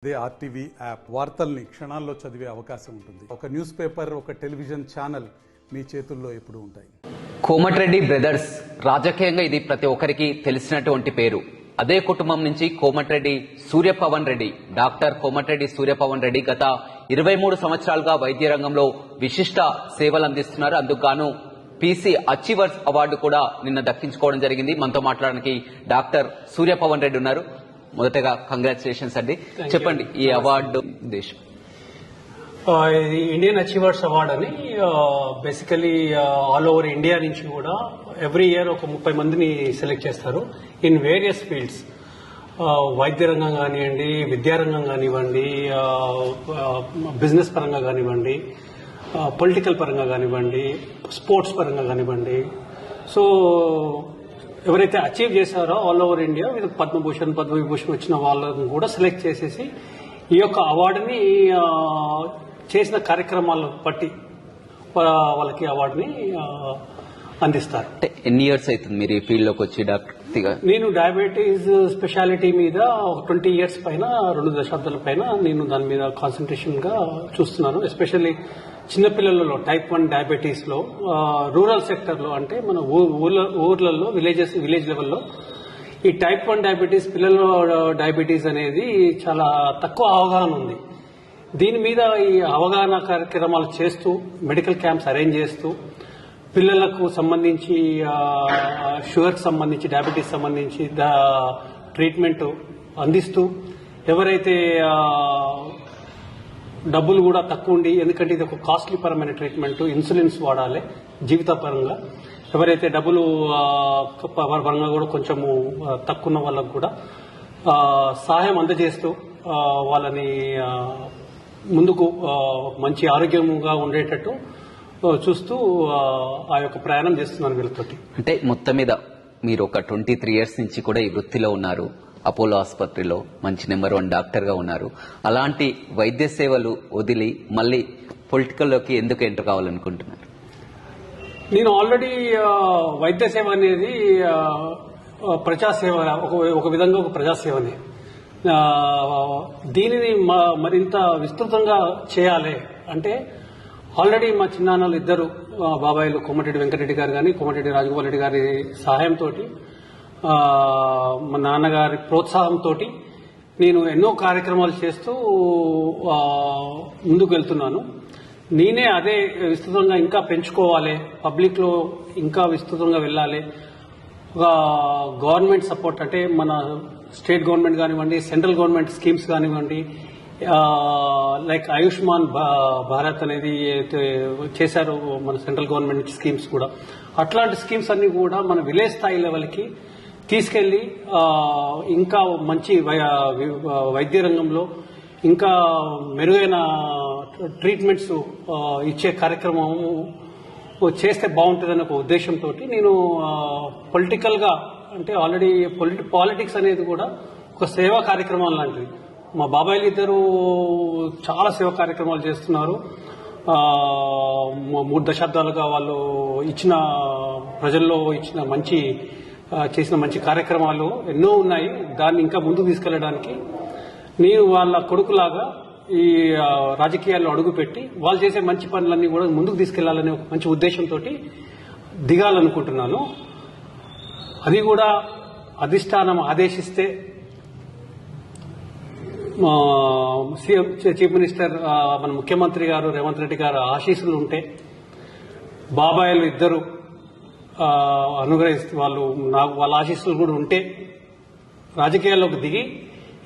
అదే RTV app వార్తల్ని క్షణాల్లో చదివే అవకాశం ఉంటుంది. ఒక న్యూస్ పేపర్, ఒక టెలివిజన్ ఛానల్ మీ చేతుల్లో ఎప్పుడూ ఉంటాయి. కోమటిరెడ్డి బ్రదర్స్ రాజకీయంగా ఇది ప్రతి ఒక్కరికి తెలిసినటువంటి పేరు. అదే కుటుంబం నుంచి కోమటిరెడ్డి సూర్యపవన్ రెడ్డి, డాక్టర్ కోమటిరెడ్డి సూర్యపవన్ రెడ్డి గత 23 సంవత్సరాలుగా వైద్య రంగంలో విశిష్ట సేవలు అందిస్తున్నారు. అందుకు గాను పీసీ అచీవర్స్ అవార్డు కూడా నిన్న దక్కించుకోవడం జరిగింది. మనతో మాట్లాడడానికి డాక్టర్ సూర్యపవన్ రెడ్డి ఉన్నారు. మొదటగా కంగ్రాచులేషన్స్ అండి. చెప్పండి, ఈ అవార్డు ఉద్దేశం. ఇది ఇండియన్ అచీవర్స్ అవార్డ్ అని బేసికలీ ఆల్ ఓవర్ ఇండియా నుంచి కూడా ఎవ్రీ ఇయర్ ఒక 30 మందిని సెలెక్ట్ చేస్తారు ఇన్ వేరియస్ ఫీల్డ్స్. వైద్య రంగం కానివ్వండి, విద్యారంగం కానివ్వండి, బిజినెస్ పరంగా కానివ్వండి, పొలిటికల్ పరంగా కానివ్వండి, స్పోర్ట్స్ పరంగా కానివ్వండి. సో ఎవరైతే అచీవ్ చేశారో ఆల్ ఓవర్ ఇండియా వీళ్ళకి పద్మభూషణ్, పద్మవిభూషణ్ వచ్చిన వాళ్ళని కూడా సెలెక్ట్ చేసేసి ఈ యొక్క అవార్డుని చేసిన కార్యక్రమాలను బట్టి వాళ్ళకి అవార్డుని అందిస్తారు. అంటే ఎన్ని ఇయర్స్ అవుతుంది మీరు ఈ ఫీల్డ్ లోకి వచ్చి డాక్టర్? నేను డయాబెటీస్ స్పెషాలిటీ మీద 20 ఇయర్స్ పైన, 2 దశాబ్దాల పైన నేను దాని మీద కాన్సన్ట్రేషన్ గా చూస్తున్నాను. ఎస్పెషల్లీ చిన్నపిల్లలలో టైప్ 1 డయాబెటీస్ లో రూరల్ సెక్టర్ లో, అంటే మన ఊర్లలో విలేజ్ లెవెల్లో ఈ టైప్ 1 డయాబెటీస్, పిల్లల డయాబెటీస్ అనేది చాలా తక్కువ అవగాహన ఉంది. దీని మీద ఈ అవగాహన కార్యక్రమాలు చేస్తూ, మెడికల్ క్యాంప్స్ అరేంజ్ చేస్తూ, పిల్లలకు సంబంధించి షుగర్కి సంబంధించి, డయాబెటీస్ సంబంధించి ట్రీట్మెంట్ అందిస్తూ, ఎవరైతే డబ్బులు కూడా తక్కువ ఉండి, ఎందుకంటే ఇది ఒక కాస్ట్లీ పరమైన ట్రీట్మెంట్, ఇన్సులిన్స్ వాడాలి జీవిత పరంగా, ఎవరైతే డబ్బులు పరంగా కూడా కొంచెము తక్కువ ఉన్న వాళ్ళకు కూడా సహాయం అందజేస్తూ వాళ్ళని ముందుకు మంచి ఆరోగ్యంగా ఉండేటట్టు చూస్తూ ఆ యొక్క ప్రయాణం చేస్తున్నాను వీళ్ళతోటి. అంటే మొత్తం మీద మీరు ఒక 23 ఇయర్స్ నుంచి కూడా ఈ వృత్తిలో ఉన్నారు. అపోలో ఆసుపత్రిలో మంచి నెంబర్ 1 డాక్టర్ గా ఉన్నారు. అలాంటి వైద్య సేవలు వదిలి మళ్ళీ పొలిటికల్లోకి ఎందుకు ఎంటర్ కావాలనుకుంటున్నారు? నేను ఆల్రెడీ వైద్య సేవ అనేది ప్రజాసేవ, ఒక విధంగా ఒక ప్రజాసేవనే. దీనిని మరింత విస్తృతంగా చేయాలి అంటే ఆల్రెడీ మా చిన్నాన్నలు ఇద్దరు బాబాయిలు, కోమటిరెడ్డి వెంకటరెడ్డి గారు కానీ, కోమటిరెడ్డి రాజగోపాల్ రెడ్డి గారి సహాయంతో, మా నాన్నగారి ప్రోత్సాహంతో నేను ఎన్నో కార్యక్రమాలు చేస్తూ ముందుకు వెళ్తున్నాను. నేనే అదే విస్తృతంగా ఇంకా పెంచుకోవాలి, పబ్లిక్ లో ఇంకా విస్తృతంగా వెళ్ళాలి. ఒక గవర్నమెంట్ సపోర్ట్, అంటే మన స్టేట్ గవర్నమెంట్ కానివ్వండి, సెంట్రల్ గవర్నమెంట్ స్కీమ్స్ కానివ్వండి, లైక్ ఆయుష్మాన్ భారత్ అనేది చేశారు మన సెంట్రల్ గవర్నమెంట్ స్కీమ్స్ కూడా, అట్లాంటి స్కీమ్స్ అన్ని కూడా మన విలేజ్ స్థాయి లెవెల్కి తీసుకెళ్లి ఇంకా మంచి వైద్య రంగంలో ఇంకా మెరుగైన ట్రీట్మెంట్స్ ఇచ్చే కార్యక్రమం చేస్తే బాగుంటుందనే ఒక ఉద్దేశంతో నేను పొలిటికల్ గా, అంటే ఆల్రెడీ పాలిటిక్స్ అనేది కూడా ఒక సేవా కార్యక్రమం లాంటిది. మా బాబాయిలు ఇద్దరు చాలా సేవా కార్యక్రమాలు చేస్తున్నారు. 3 దశాబ్దాలుగా వాళ్ళు ఇచ్చిన, ప్రజల్లో ఇచ్చిన చేసిన మంచి కార్యక్రమాలు ఎన్నో ఉన్నాయి. దాన్ని ఇంకా ముందుకు తీసుకెళ్లడానికి నేను వాళ్ళ కొడుకులాగా ఈ రాజకీయాల్లో అడుగుపెట్టి వాళ్ళు చేసే మంచి పనులన్నీ కూడా ముందుకు తీసుకెళ్లాలనే ఒక మంచి ఉద్దేశంతో దిగాలనుకుంటున్నాను. అది కూడా అధిష్టానం ఆదేశిస్తే, చీఫ్ మినిస్టర్ మన ముఖ్యమంత్రి గారు రేవంత్ రెడ్డి గారు ఆశీస్సులు ఉంటే, బాబాయిలు ఇద్దరు అనుగ్రహిస్తే, వాళ్ళ ఆశీస్సులు కూడా ఉంటే రాజకీయాల్లోకి దిగి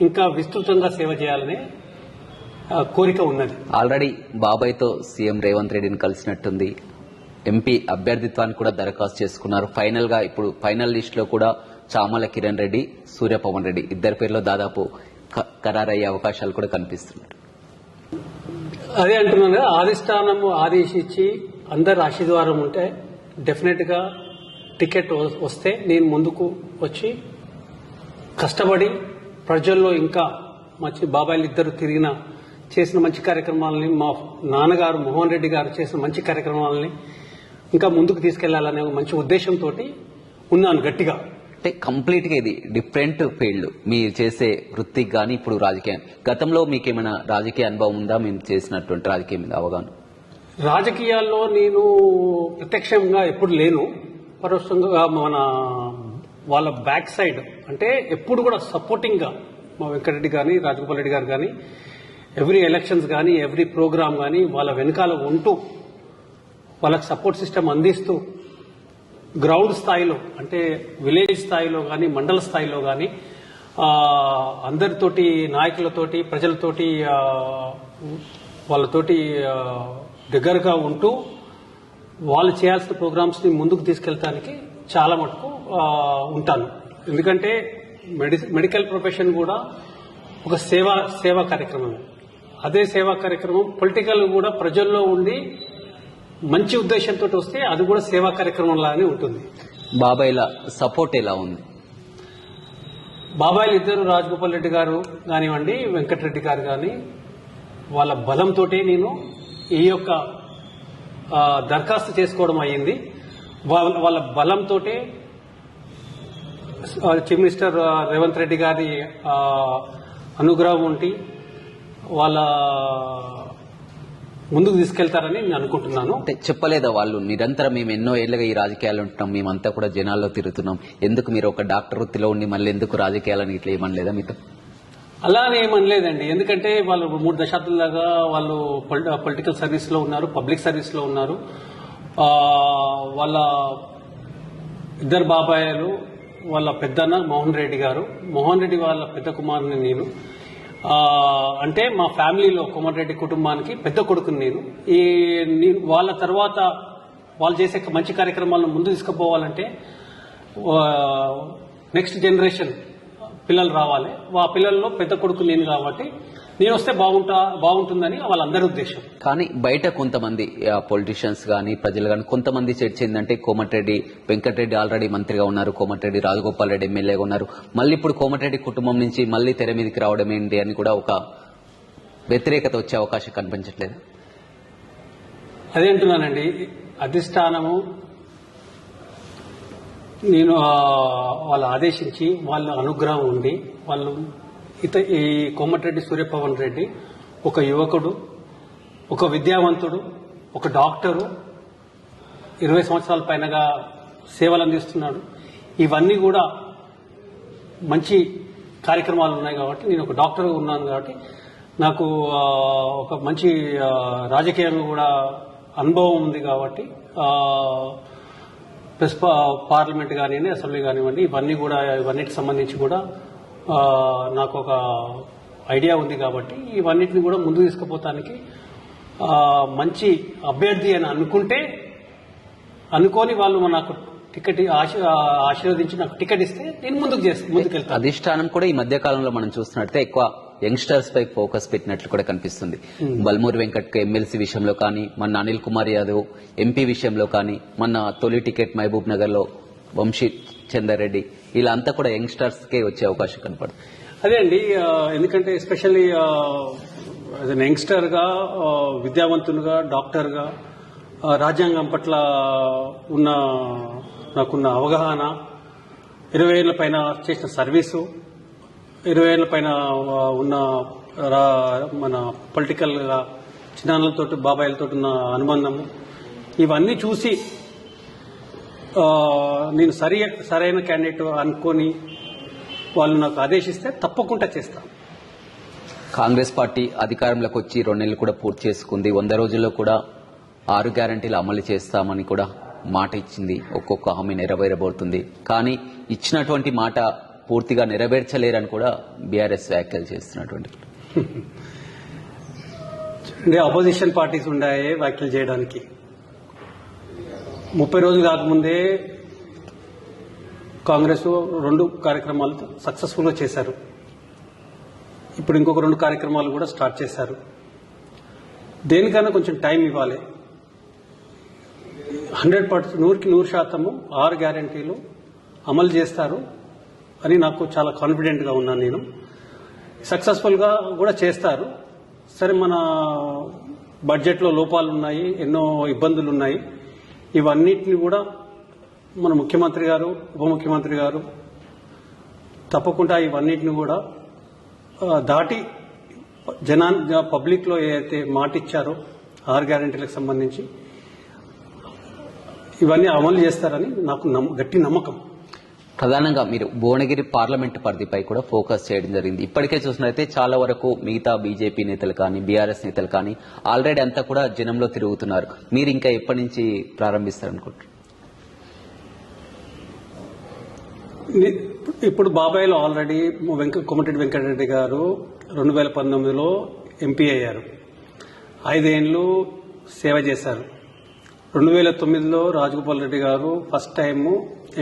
ఇంకా విస్తృతంగా సేవ చేయాలనే కోరిక ఉన్నది. ఆల్రెడీ బాబాయ్తో సీఎం రేవంత్ రెడ్డిని కలిసినట్టుంది. ఎంపీ అభ్యర్థిత్వాన్ని కూడా దరఖాస్తు చేసుకున్నారు. ఫైనల్ గా ఇప్పుడు ఫైనల్ లిస్ట్ లో కూడా చామల కిరణ్ రెడ్డి, సూర్యపవన్ రెడ్డి ఇద్దరి పేర్లో దాదాపు ఖరారయ్యే అవకాశాలు కూడా కనిపిస్తున్నాయి. అదే అంటున్నాను కదా, అధిష్టానము ఆదేశించి అందరు ఆశీర్వాదం ఉంటే డెఫినెట్ గా టికెట్ వస్తే నేను ముందుకు వచ్చి కష్టపడి ప్రజల్లో ఇంకా మంచి, బాబాయిలు ఇద్దరు చేసిన మంచి కార్యక్రమాలని, మా నాన్నగారు మోహన్ రెడ్డి గారు చేసిన మంచి కార్యక్రమాలని ఇంకా ముందుకు తీసుకెళ్లాలనే మంచి ఉద్దేశంతో ఉన్నాను గట్టిగా. అంటే కంప్లీట్ గా ఇది డిఫరెంట్ ఫీల్డ్ మీరు చేసే వృత్తికి కానీ ఇప్పుడు రాజకీయం. గతంలో మీకేమైనా రాజకీయ అనుభవం ఉందా? మేము చేసినటువంటి రాజకీయం మీద అవగాహన? రాజకీయాల్లో నేను ప్రత్యక్షంగా ఎప్పుడు లేను, పరోక్షంగా మన వాళ్ళ బ్యాక్ సైడ్ అంటే ఎప్పుడు కూడా సపోర్టింగ్ గా మా వెంకటరెడ్డి కానీ రాజగోపాల్ రెడ్డి గారు కానీ ఎవ్రీ ఎలక్షన్స్ కానీ ఎవ్రీ ప్రోగ్రామ్ కానీ వాళ్ళ వెనకాల ఉంటూ వాళ్ళకి సపోర్ట్ సిస్టమ్ అందిస్తూ గ్రౌండ్ స్థాయిలో అంటే విలేజ్ స్థాయిలో కానీ మండల స్థాయిలో కానీ అందరితోటి నాయకులతోటి ప్రజలతోటి వాళ్ళతోటి దగ్గరగా ఉంటూ వాళ్ళు చేయాల్సిన ప్రోగ్రామ్స్ ని ముందుకు తీసుకెళ్ళడానికి చాలా మటుకు ఉంటాను. ఎందుకంటే మెడికల్ ప్రొఫెషన్ కూడా ఒక సేవా కార్యక్రమం. అదే సేవా కార్యక్రమం పొలిటికల్ కూడా ప్రజల్లో ఉండి మంచి ఉద్దేశంతో వస్తే అది కూడా సేవా కార్యక్రమం లాగానే ఉంటుంది. బాబాయ్ల సపోర్ట్ ఎలా ఉంది? బాబాయ్లు ఇద్దరు రాజగోపాల్ రెడ్డి గారు కానివ్వండి, వెంకటరెడ్డి గారు కానీ వాళ్ళ బలంతో నేను ఈ యొక్క దరఖాస్తు చేసుకోవడం అయ్యింది. వాళ్ళ బలంతో చీఫ్ మినిస్టర్ రేవంత్ రెడ్డి గారి అనుగ్రహం ఉండి వాళ్ళ ముందుకు తీసుకెళ్తారని నేను అనుకుంటున్నాను. అంటే చెప్పలేదా వాళ్ళు నిరంతరం మేము ఎన్నో ఏళ్లుగా ఈ రాజకీయాలు ఉంటున్నాం, మేమంతా కూడా జనాల్లో తిరుగుతున్నాం, ఎందుకు మీరు ఒక డాక్టర్ వృత్తిలో ఉండి మళ్ళీ ఎందుకు రాజకీయాలని ఇట్లా ఏమనలేదా మీతో? అలానే ఏమనలేదండి. ఎందుకంటే వాళ్ళు 3 దశాబ్దాల దాకా వాళ్ళు పొలిటికల్ సర్వీస్ లో ఉన్నారు, పబ్లిక్ సర్వీస్ లో ఉన్నారు. వాళ్ళ ఇద్దరు బాబాయ్లు, వాళ్ళ పెద్దన్న మోహన్ రెడ్డి గారు, మోహన్ రెడ్డి వాళ్ళ పెద్ద కుమారుని నేను. అంటే మా ఫ్యామిలీలో కోమటిరెడ్డి కుటుంబానికి పెద్ద కొడుకుని నేను. వాళ్ళ తర్వాత వాళ్ళు చేసే మంచి కార్యక్రమాలను ముందు తీసుకుపోవాలంటే నెక్స్ట్ జనరేషన్ పిల్లలు రావాలి. ఆ పిల్లల్లో పెద్ద కొడుకు నేను కాబట్టి నేను వస్తే బాగుంటుందని వాళ్ళందరి ఉద్దేశం. కానీ బయట కొంతమంది పొలిటీషియన్స్ కానీ ప్రజలు కానీ కొంతమంది చర్చ ఏంటంటే కోమటిరెడ్డి వెంకటరెడ్డి ఆల్రెడీ మంత్రిగా ఉన్నారు, కోమటిరెడ్డి రాజగోపాల్ రెడ్డి ఎమ్మెల్యేగా ఉన్నారు, మళ్ళీ ఇప్పుడు కోమటిరెడ్డి కుటుంబం నుంచి మళ్ళీ తెర మీదకి రావడం ఏంటి అని కూడా ఒక వ్యతిరేకత వచ్చే అవకాశం కనిపించట్లేదు. అదే అంటున్నానండి, అధిష్టానము నేను వాళ్ళు ఆదేశించి వాళ్ళ అనుగ్రహం ఉండి వాళ్ళు ఈ కోమటిరెడ్డి సూర్యపవన్ రెడ్డి ఒక యువకుడు, ఒక విద్యావంతుడు, ఒక డాక్టరు, 20 సంవత్సరాల పైనగా సేవలు అందిస్తున్నాడు. ఇవన్నీ కూడా మంచి కార్యక్రమాలు ఉన్నాయి కాబట్టి నేను ఒక డాక్టర్గా ఉన్నాను కాబట్టి నాకు ఒక మంచి రాజకీయంలో కూడా అనుభవం ఉంది కాబట్టి ప్లస్ పార్లమెంట్ కానివ్వండి, అసెంబ్లీ కానివ్వండి, ఇవన్నిటికి సంబంధించి కూడా నాకు ఒక ఐడియా ఉంది కాబట్టి ఇవన్నిటిని కూడా ముందు తీసుకుపోతానికి మంచి అభ్యర్థి అని అనుకొని వాళ్ళు నాకు టికెట్ ఆశీర్వదించి నాకు టికెట్ ఇస్తే నేను ముందుకెళ్తాను. అధిష్టానం కూడా ఈ మధ్య కాలంలో మనం చూస్తున్నట్టే ఎక్కువ యంగ్స్టర్స్ పై ఫోకస్ పెట్టినట్లు కూడా కనిపిస్తుంది. బల్మూరి వెంకట్ ఎమ్మెల్సీ విషయంలో కానీ, మొన్న అనిల్ కుమార్ యాదవ్ ఎంపీ విషయంలో కానీ, మొన్న తొలి టికెట్ మహబూబ్ నగర్ లో వంశీ చందర్ రెడ్డి, ఇలా అంతా కూడా యంగ్స్టర్స్ కే వచ్చే అవకాశం కనపడుతుంది. అదే అండి, ఎందుకంటే ఎస్పెషల్లీ యంగ్స్టర్ గా, విద్యావంతులుగా, డాక్టర్ గా, రాజ్యాంగం పట్ల నాకున్న అవగాహన, 20 ఏళ్ల పైన చేసిన సర్వీసు, 20 ఏళ్ల పైన ఉన్న మన పొలిటికల్ గా చిన్నాన్నలతో బాబాయిలతో ఉన్న అనుబంధము, ఇవన్నీ చూసి నేను సరైన క్యాండిడేట్ అనుకొని వాళ్ళు నాకు ఆదేశిస్తే తప్పకుండా చేస్తాను. కాంగ్రెస్ పార్టీ అధికారంలోకి వచ్చి 2 నెలలు కూడా పూర్తి చేసుకుంది. 100 రోజుల్లో కూడా 6 గ్యారంటీలు అమలు చేస్తామని కూడా మాట ఇచ్చింది. ఒక్కొక్క హామీ నెరవేరబోతుంది. కానీ ఇచ్చినటువంటి మాట పూర్తిగా నెరవేర్చలేరని కూడా బీఆర్ఎస్ వ్యాఖ్యలు చేస్తున్నటువంటి అపోజిషన్ పార్టీస్ ఉన్నాయి వ్యాఖ్యలు చేయడానికి. 30 రోజులు కాకముందే కాంగ్రెస్ 2 కార్యక్రమాలు సక్సెస్ఫుల్ గా చేశారు. ఇప్పుడు ఇంకొక 2 కార్యక్రమాలు కూడా స్టార్ట్ చేశారు. దేనికైనా కొంచెం టైం ఇవ్వాలి. 100% 100% 6 గ్యారంటీలు అమలు చేస్తారు అని నాకు చాలా కాన్ఫిడెంట్ గా ఉన్నాను. నేను సక్సెస్ఫుల్ గా కూడా చేస్తారు. సరే, మన బడ్జెట్ లో లోపాలు ఉన్నాయి, ఎన్నో ఇబ్బందులు ఉన్నాయి. ఇవన్నిటిని కూడా మన ముఖ్యమంత్రి గారు, ఉప ముఖ్యమంత్రి గారు తప్పకుండా ఇవన్నిటిని కూడా దాటి పబ్లిక్లో ఏదైతే మాట ఇచ్చారో 6 గ్యారెంటీలకు సంబంధించి ఇవన్నీ అమలు చేస్తారని నాకు గట్టి నమ్మకం. ప్రధానంగా మీరు భువనగిరి పార్లమెంటు పరిధిపై కూడా ఫోకస్ చేయడం జరిగింది. ఇప్పటికే చూసినట్లయితే చాలా వరకు మిగతా బీజేపీ నేతలు కానీ బీఆర్ఎస్ నేతలు కానీ ఆల్రెడీ అంతా కూడా జనంలో తిరుగుతున్నారు. మీరు ఇంకా ఎప్పటి నుంచి ప్రారంభిస్తారనుకుంటారు? ఇప్పుడు బాబాయ్లో ఆల్రెడీ కోమటిరెడ్డి వెంకటరెడ్డి గారు 2019లో ఎంపీ అయ్యారు. 5 ఏళ్లు సేవ చేశారు. 2009లో రాజగోపాల్ రెడ్డి గారు ఫస్ట్ టైం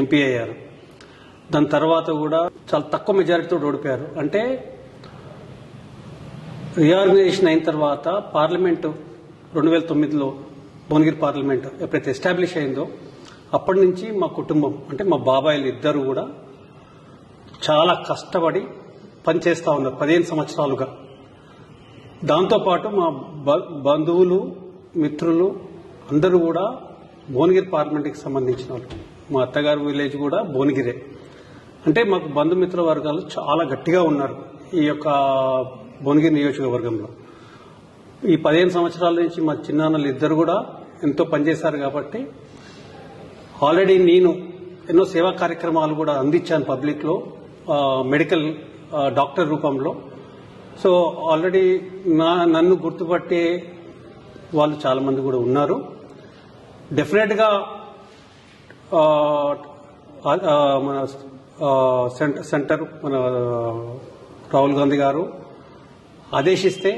ఎంపీ అయ్యారు. దాని తర్వాత కూడా చాలా తక్కువ మెజారిటీతో ఓడిపోయారు. అంటే రీఆర్గనైజేషన్ అయిన తర్వాత పార్లమెంటు 2009లో భువనగిరి పార్లమెంటు ఎప్పుడైతే ఎస్టాబ్లిష్ అయిందో అప్పటి నుంచి మా కుటుంబం అంటే మా బాబాయిలు ఇద్దరు కూడా చాలా కష్టపడి పనిచేస్తూ ఉన్నారు 15 సంవత్సరాలుగా. దాంతోపాటు మా బంధువులు మిత్రులు అందరూ కూడా భువనగిరి పార్లమెంట్కి సంబంధించిన వాళ్ళు. మా అత్తగారు విలేజ్ కూడా భువనగిరే. అంటే మాకు బంధుమిత్ర వర్గాలు చాలా గట్టిగా ఉన్నారు ఈ యొక్క భువనగిరి నియోజకవర్గంలో. ఈ 15 సంవత్సరాల నుంచి మా చిన్నాన్నలు ఇద్దరు కూడా ఎంతో పనిచేశారు కాబట్టి ఆల్రెడీ నేను ఎన్నో సేవా కార్యక్రమాలు కూడా అందించాను పబ్లిక్లో, మెడికల్ డాక్టర్ రూపంలో. సో ఆల్రెడీ నన్ను గుర్తుపట్టే వాళ్ళు చాలా మంది కూడా ఉన్నారు. డెఫినెట్గా మన సెంటర్ మన రాహుల్ గాంధీ గారు ఆదేశిస్తే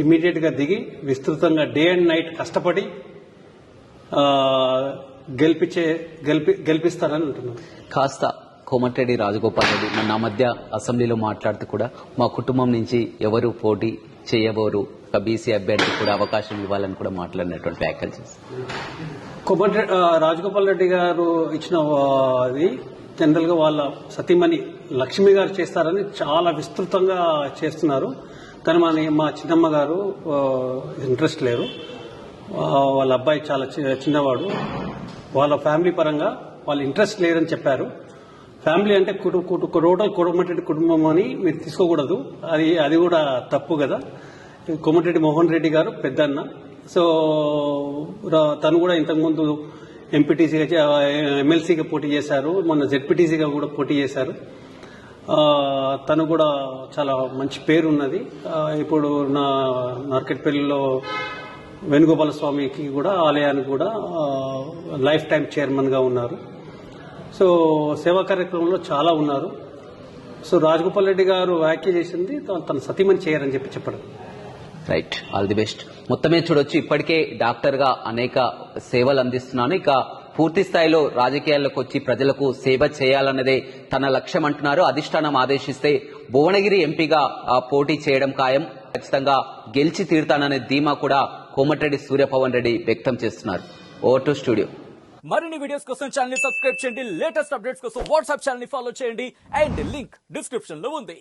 ఇమ్మీడియట్గా దిగి విస్తృతంగా డే అండ్ నైట్ కష్టపడి గెలిపిస్తారని అంటున్నాను. కాస్త కోమటిరెడ్డి రాజగోపాల్ రెడ్డి నా మధ్య అసెంబ్లీలో మాట్లాడుతూ కూడా మా కుటుంబం నుంచి ఎవరు పోటీ చేయబోరు, ఒక బీసీ అభ్యర్థి కూడా అవకాశం ఇవ్వాలని కూడా మాట్లాడినటువంటి వ్యాఖ్యలు చేస్తారు. రాజగోపాల్ రెడ్డి గారు ఇచ్చిన అది జనరల్ గా వాళ్ళ సతీమణి లక్ష్మి గారు చేస్తారని చాలా విస్తృతంగా చేస్తున్నారు. కానీ మా చిన్నమ్మ గారు ఇంట్రెస్ట్ లేరు. వాళ్ళ అబ్బాయి చాలా చిన్నవాడు. వాళ్ళ ఫ్యామిలీ పరంగా వాళ్ళు ఇంట్రెస్ట్ లేరని చెప్పారు. ఫ్యామిలీ అంటే టోటల్ కోమటిరెడ్డి కుటుంబం అని మీరు తీసుకోకూడదు, అది కూడా తప్పు కదా. కోమటిరెడ్డి మోహన్ రెడ్డి గారు పెద్దన్న. సో తను కూడా ఇంతకుముందు ఎంపీటీసీగా ఎమ్మెల్సీగా పోటీ చేశారు, మొన్న జెడ్పీటీసీగా కూడా పోటీ చేశారు. తను కూడా చాలా మంచి పేరు ఉన్నది. ఇప్పుడు నార్కెట్పల్లిలో వేణుగోపాల స్వామికి కూడా ఆలయానికి కూడా లైఫ్ టైం చైర్మన్గా ఉన్నారు. సో సేవా కార్యక్రమంలో చాలా ఉన్నారు. సో రాజగోపాల్ రెడ్డి గారు వ్యాఖ్య చేసింది తన సతీమణి చేయరని చెప్పడం. Right, all the best. మొత్తమే చూడొచ్చు, ఇప్పటికే డాక్టర్ గా అనేక సేవలు అందిస్తున్నాను, ఇక పూర్తి స్థాయిలో రాజకీయాల్లోకి వచ్చి ప్రజలకు సేవ చేయాలన్నదే తన లక్ష్యం అంటున్నారు. అధిష్టానం ఆదేశిస్తే భువనగిరి ఎంపీగా పోటీ చేయడం ఖాయం, ఖచ్చితంగా గెలిచి తీరుతాననే ధీమా కూడా కోమటిరెడ్డి సూర్యపవన్ రెడ్డి వ్యక్తం చేస్తున్నారు. Over to studio. మరిన్ని వీడియోస్ కోసం ఛానల్ ని సబ్స్క్రైబ్ చేయండి, లేటెస్ట్ అప్డేట్స్ కోసం వాట్సాప్ ఛానల్ ని ఫాలో చేయండి అండ్ లింక్ డిస్క్రిప్షన్ లో ఉంది.